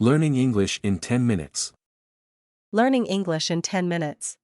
Learning English in 10 minutes. Learning English in 10 minutes.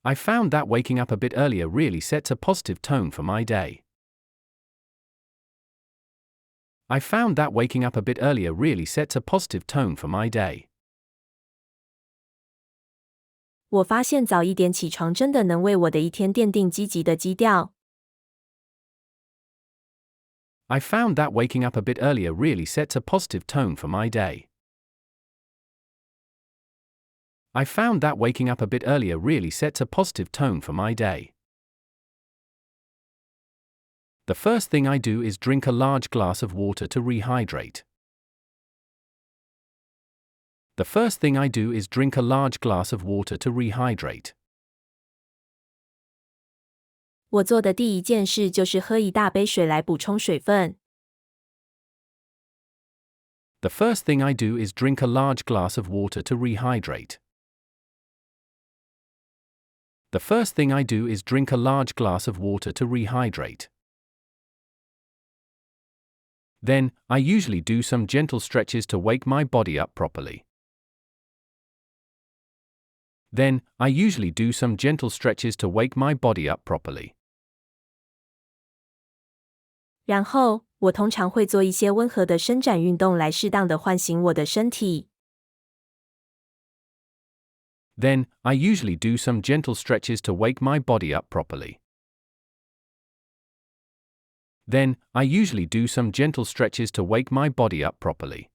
I found that waking up a bit earlier really sets a positive tone for my day. I found that waking up a bit earlier really sets a positive tone for my day. 我发现早一点起床真的能为我的一天奠定积极的基调。I found that waking up a bit earlier really sets a positive tone for my day. I found that waking up a bit earlier really sets a positive tone for my day. The first thing I do is drink a large glass of water to rehydrate. The first thing I do is drink a large glass of water to rehydrate. 我做的第一件事就是喝一大杯水来补充水分。The first thing I do is drink a large glass of water to rehydrate. The first thing I do is drink a large glass of water to rehydrate. Then, I usually do some gentle stretches to wake my body up properly. Then, I usually do some gentle stretches to wake my body up properly. 然后，我通常会做一些温和的伸展运动来适当的唤醒我的身体。Then, I usually do some gentle stretches to wake my body up properly. Then, I usually do some gentle stretches to wake my body up properly.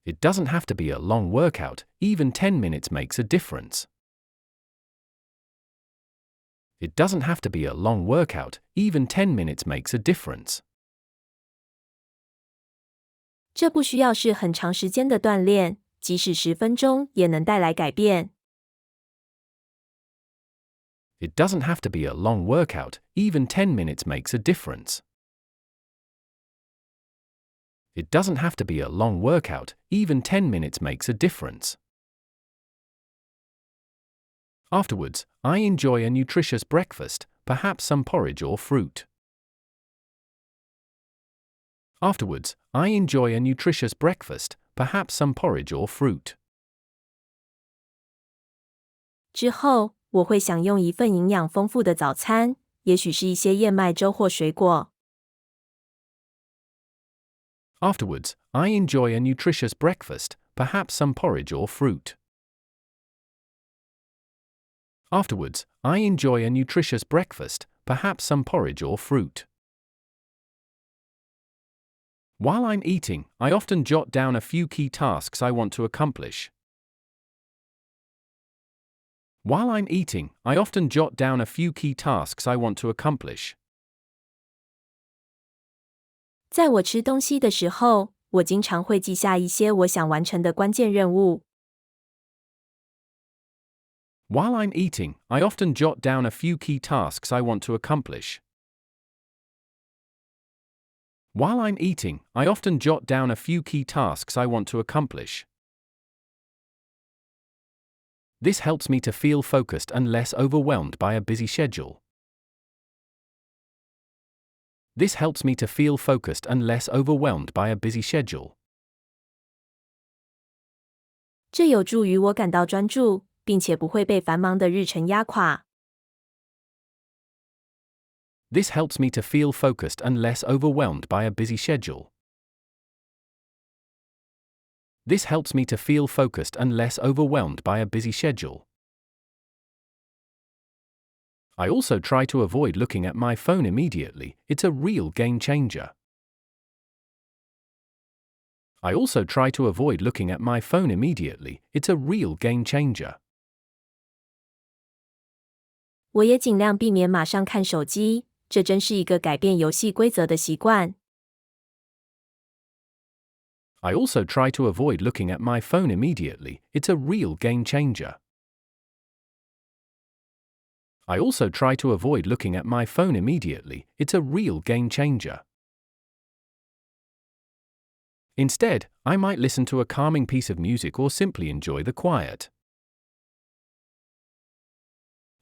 It doesn't have to be a long workout, even 10 minutes makes a difference. It doesn't have to be a long workout, even 10 minutes makes a difference. 这不需要是很长时间的锻炼，即使10分钟也能带来改变。It doesn't have to be a long workout, even 10 minutes makes a difference. It doesn't have to be a long workout, even 10 minutes makes a difference. Afterwards, I enjoy a nutritious breakfast, perhaps some porridge or fruit. Afterwards, I enjoy a nutritious breakfast, perhaps some porridge or fruit. 之后，我会享用一份营养丰富的早餐，也许是一些燕麦粥或水果。Afterwards, I enjoy a nutritious breakfast, perhaps some porridge or fruit. Afterwards, I enjoy a nutritious breakfast, perhaps some porridge or fruit. While I'm eating, I often jot down a few key tasks I want to accomplish. While I'm eating, I often jot down a few key tasks I want to accomplish. 在我吃东西的时候，我经常会记下一些我想完成的关键任务。While I'm eating, I often jot down a few key tasks I want to accomplish. While I'm eating, I often jot down a few key tasks I want to accomplish. This helps me to feel focused and less overwhelmed by a busy schedule. This helps me to feel focused and less overwhelmed by a busy schedule. 这有助于我感到专注，并且不会被繁忙的日程压垮。This helps me to feel focused and less overwhelmed by a busy schedule. This helps me to feel focused and less overwhelmed by a busy schedule. I also try to avoid looking at my phone immediately, it's a real game changer. I also try to avoid looking at my phone immediately, it's a real game changer. 我也尽量避免马上看手机，这真是一个改变游戏规则的习惯。I also try to avoid looking at my phone immediately, it's a real game changer. I also try to avoid looking at my phone immediately, it's a real game changer. Instead, I might listen to a calming piece of music or simply enjoy the quiet.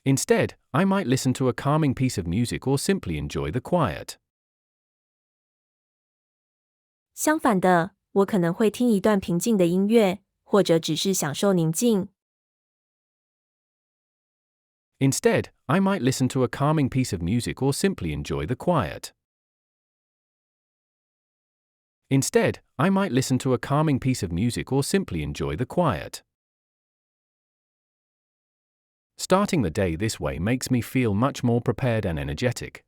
Instead, I might listen to a calming piece of music or simply enjoy the quiet. 相反的，我可能会听一段平静的音乐，或者只是享受宁静。Instead, I might listen to a calming piece of music or simply enjoy the quiet. Instead, I might listen to a calming piece of music or simply enjoy the quiet. Starting the day this way makes me feel much more prepared and energetic.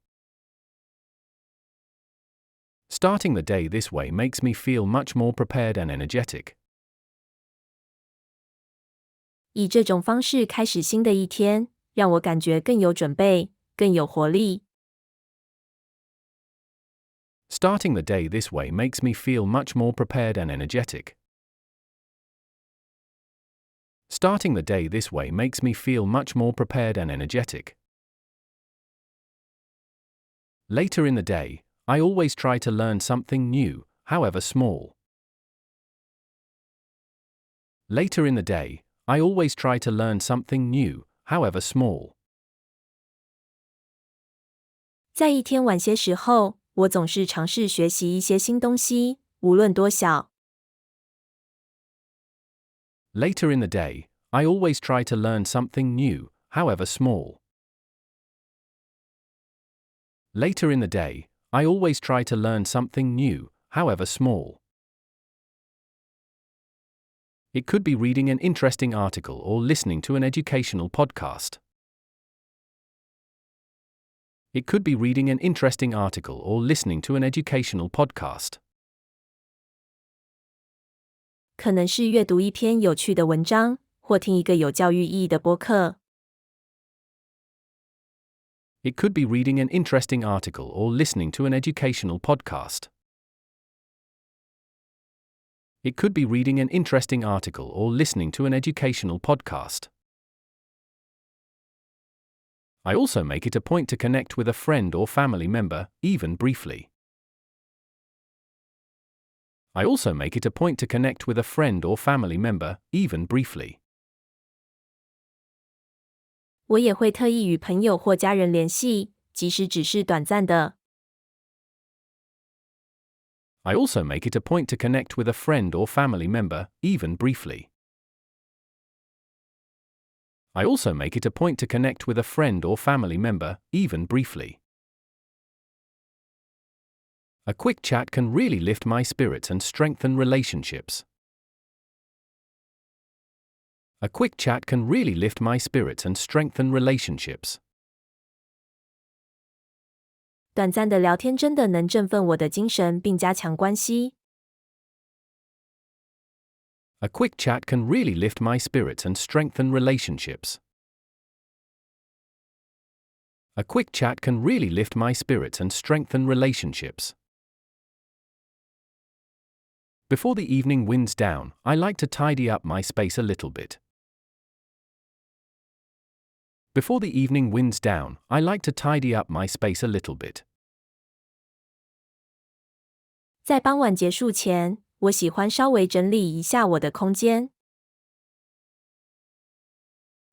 Starting the day this way makes me feel much more prepared and energetic. 以这种方式开始新的一天，让我感觉更有准备，更有活力。Starting the day this way makes me feel much more prepared and energetic. Starting the day this way makes me feel much more prepared and energetic. Later in the day, I always try to learn something new, however small. Later in the day, I always try to learn something new, however small. 在一天晚些时候，我总是尝试学习一些新东西，无论多小。Later in the day, I always try to learn something new, however small. Later in the day, I always try to learn something new, however small. It could be reading an interesting article or listening to an educational podcast. It could be reading an interesting article or listening to an educational podcast. 可能是阅读一篇有趣的文章，或听一个有教育意义的播客。It could be reading an interesting article or listening to an educational podcast. It could be reading an interesting article or listening to an educational podcast. I also make it a point to connect with a friend or family member, even briefly. I also make it a point to connect with a friend or family member, even briefly. 我也会特意与朋友或家人联系，即使只是短暂的。I also make it a point to connect with a friend or family member, even briefly. I also make it a point to connect with a friend or family member, even briefly. A quick chat can really lift my spirits and strengthen relationships. A quick chat can really lift my spirits and strengthen relationships. 短暂的聊天真的能振奋我的精神并加强关系。A quick chat can really lift my spirits and strengthen relationships. A quick chat can really lift my spirits and strengthen relationships. Before the evening winds down, I like to tidy up my space a little bit. Before the evening winds down, I like to tidy up my space a little bit. 在傍晚结束前，我喜欢稍微整理一下我的空间。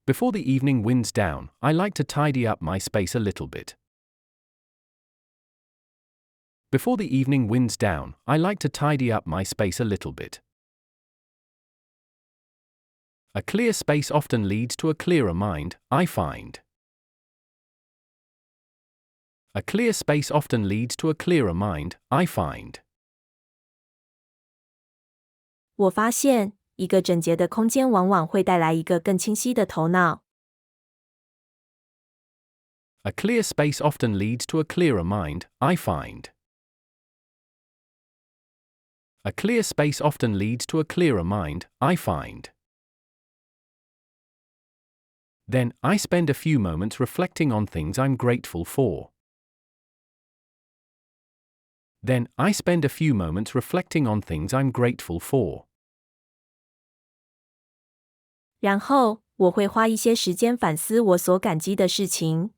Before the evening winds down, I like to tidy up my space a little bit. Before the evening winds down, I like to tidy up my space a little bit. A clear space often leads to a clearer mind, I find. A clear space often leads to a clearer mind, I find. 我发现，一个整洁的空间往往会带来一个更清晰的头脑。A clear space often leads to a clearer mind, I find. A clear space often leads to a clearer mind, I find. Then, I spend a few moments reflecting on things I'm grateful for. Then, I spend a few moments reflecting on things I'm grateful for. 然后，我会花一些时间反思我所感激的事情。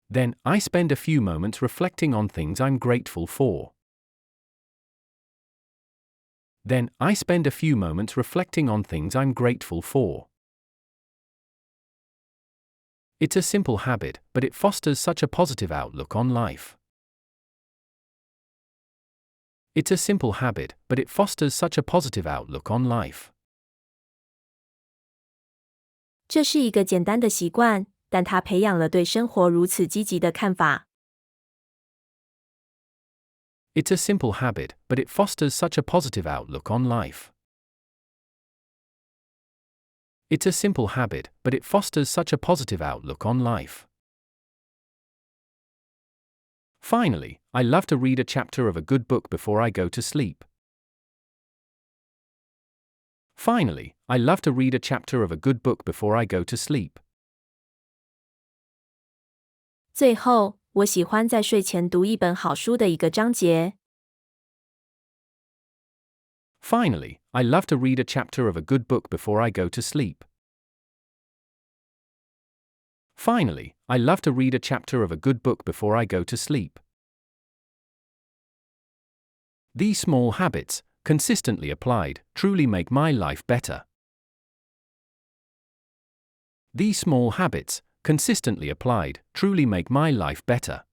Then, I spend a few moments reflecting on things I'm grateful for. Then, I spend a few moments reflecting on things I'm grateful for. It's a simple habit, but it fosters such a positive outlook on life. It's a simple habit, but it fosters such a positive outlook on life. 这是一个简单的习惯，但它培养了对生活如此积极的看法。It's a simple habit, but it fosters such a positive outlook on life. It's a simple habit, but it fosters such a positive outlook on life. Finally, I love to read a chapter of a good book before I go to sleep. Finally, I love to read a chapter of a good book before I go to sleep. 最后，我喜欢在睡前读一本好书的一个章节。Finally, I love to read a chapter of a good book before I go to sleep. Finally, I love to read a chapter of a good book before I go to sleep. These small habits, consistently applied, truly make my life better. These small habits, consistently applied, truly make my life better.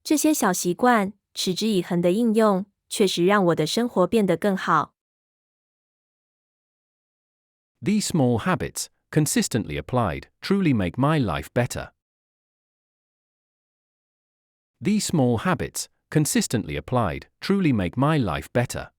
这些小习惯，持之以恒的应用，确实让我的生活变得更好。These small habits, consistently applied, truly make my life better. These small habits, consistently applied, truly make my life better.